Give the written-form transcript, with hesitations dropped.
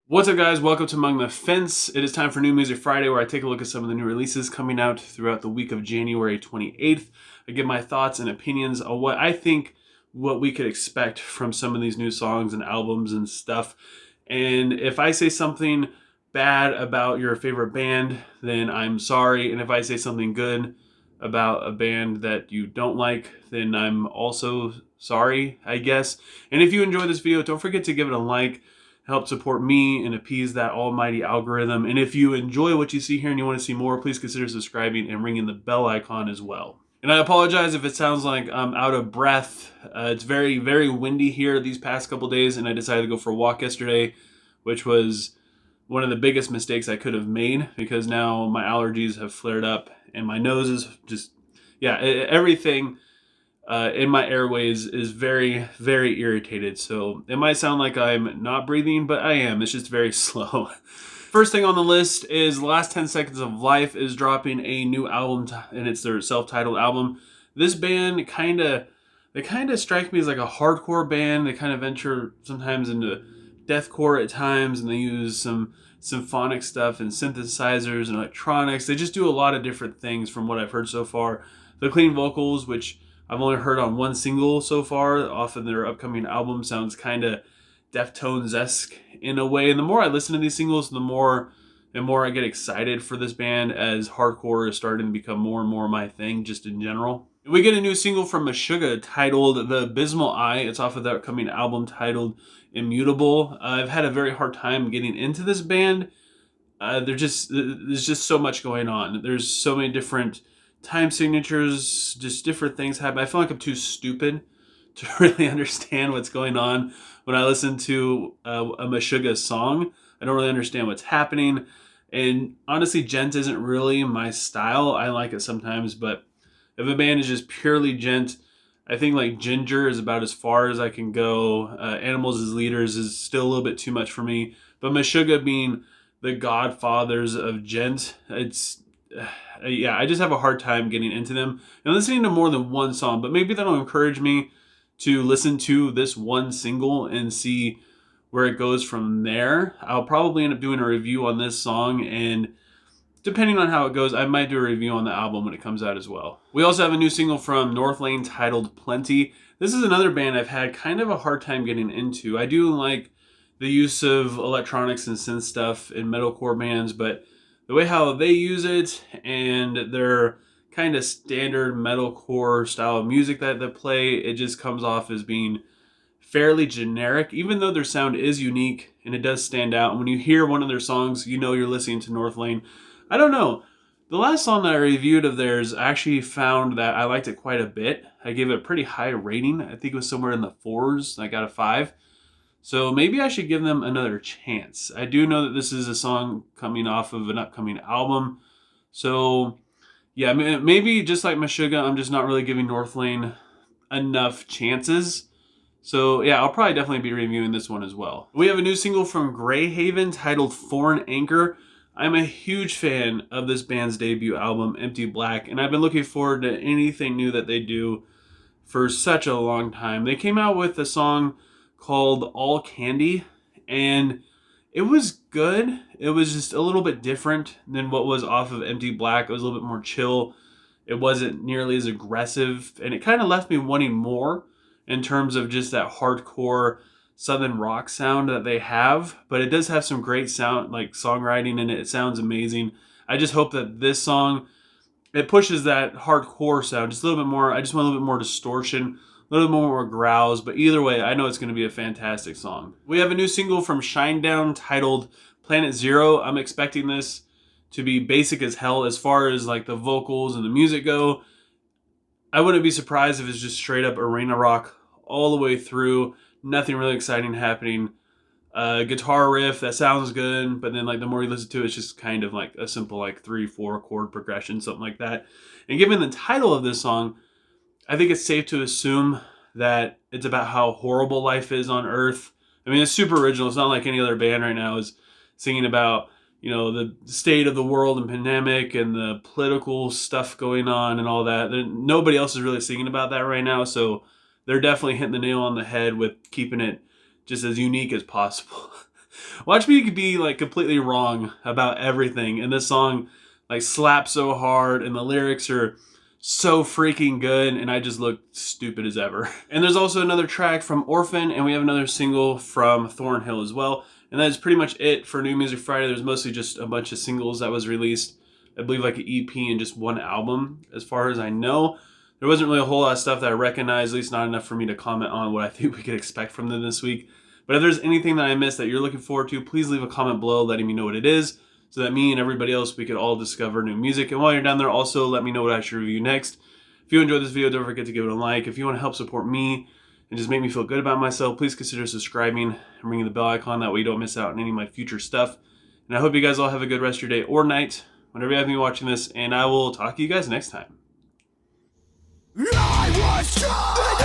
What's up, guys? Welcome to Among the Fence. It is time for New Music Friday, where I take a look at some of the new releases coming out throughout the week of January 28th. I give my thoughts and opinions on what I think, what we could expect from some of these new songs and albums and stuff. And if I say something bad about your favorite band, then I'm sorry. And if I say something good about a band that you don't like, then I'm also sorry, I guess. And if you enjoy this video, don't forget to give it a like. Help support me and appease that almighty algorithm. And if you enjoy what you see here and you want to see more, please consider subscribing and ringing the bell icon as well. And I apologize if it sounds like I'm out of breath. It's very, very windy here these past couple days, and I decided to go for a walk yesterday, which was one of the biggest mistakes I could have made, because now my allergies have flared up and my nose is just, everything in my airways is very, very irritated. So it might sound like I'm not breathing, but I am. It's just very slow. First thing on the list is Last 10 Seconds of Life is dropping a new album, and it's their self-titled album. This band they kind of strike me as like a hardcore band. They kind of venture sometimes into deathcore at times, and they use some symphonic stuff and synthesizers and electronics. They just do a lot of different things from what I've heard so far. The clean vocals, which I've only heard on one single so far off of their upcoming album, sounds kind of Deftones-esque in a way. And the more I listen to these singles, the more and more I get excited for this band, as hardcore is starting to become more and more my thing just in general. We get a new single from Meshuggah titled The Abysmal Eye. It's off of their upcoming album titled Immutable. I've had a very hard time getting into this band. There's just so much going on. There's so many different time signatures, just different things happen. I feel like I'm too stupid to really understand what's going on when I listen to a Meshuggah song. I don't really understand what's happening. And honestly, gent isn't really my style. I like it sometimes, but if a band is just purely gent, I think like Ginger is about as far as I can go. Animals as Leaders is still a little bit too much for me. But Meshuggah being the godfathers of gent, I just have a hard time getting into them and listening to more than one song. But maybe that'll encourage me to listen to this one single and see where it goes from there. I'll probably end up doing a review on this song, and depending on how it goes, I might do a review on the album when it comes out as well. We also have a new single from Northlane titled Plenty. This is another band I've had kind of a hard time getting into. I do like the use of electronics and synth stuff in metalcore bands, but the way how they use it and their kind of standard metalcore style of music that they play, it just comes off as being fairly generic, even though their sound is unique and it does stand out. And when you hear one of their songs, you know you're listening to Northlane. I don't know. The last song that I reviewed of theirs, I actually found that I liked it quite a bit. I gave it a pretty high rating. I think it was somewhere in the 4s. I got a 5. So maybe I should give them another chance. I do know that this is a song coming off of an upcoming album. So yeah, maybe just like Meshuggah, I'm just not really giving Northlane enough chances. So yeah, I'll probably definitely be reviewing this one as well. We have a new single from Grayhaven titled Foreign Anchor. I'm a huge fan of this band's debut album, Empty Black, and I've been looking forward to anything new that they do for such a long time. They came out with a song called All Candy, and it was good. It was just a little bit different than what was off of Empty Black. It was a little bit more chill. It wasn't nearly as aggressive, and it kind of left me wanting more in terms of just that hardcore southern rock sound that they have. But it does have some great sound, like songwriting in it. It sounds amazing. I just hope that this song, it pushes that hardcore sound just a little bit more. I just want a little bit more distortion, a little more growls, but either way, I know it's going to be a fantastic song. We have a new single from Shinedown titled Planet Zero. I'm expecting this to be basic as hell as far as like the vocals and the music go. I wouldn't be surprised if it's just straight up arena rock all the way through. Nothing really exciting happening. Guitar riff that sounds good, but then like the more you listen to it, it's just kind of like a simple like 3-4 chord progression, something like that. And given the title of this song, I think it's safe to assume that it's about how horrible life is on Earth. I mean, it's super original. It's not like any other band right now is singing about, you know, the state of the world and pandemic and the political stuff going on and all that. Nobody else is really singing about that right now, so they're definitely hitting the nail on the head with keeping it just as unique as possible. Watch me be like completely wrong about everything, and this song like slaps so hard, and the lyrics are so freaking good, and I just look stupid as ever. And there's also another track from Orphan, and we have another single from Thornhill as well. And that is pretty much it for New Music Friday. There's mostly just a bunch of singles that was released. I believe like an EP and just one album, as far as I know. There wasn't really a whole lot of stuff that I recognized, at least not enough for me to comment on what I think we could expect from them this week. But if there's anything that I missed that you're looking forward to, please leave a comment below letting me know what it is, so that me and everybody else, we could all discover new music. And while you're down there, also let me know what I should review next. If you enjoyed this video, don't forget to give it a like. If you want to help support me and just make me feel good about myself, please consider subscribing and ringing the bell icon. That way you don't miss out on any of my future stuff. And I hope you guys all have a good rest of your day or night, whenever you have me watching this, and I will talk to you guys next time. I was trying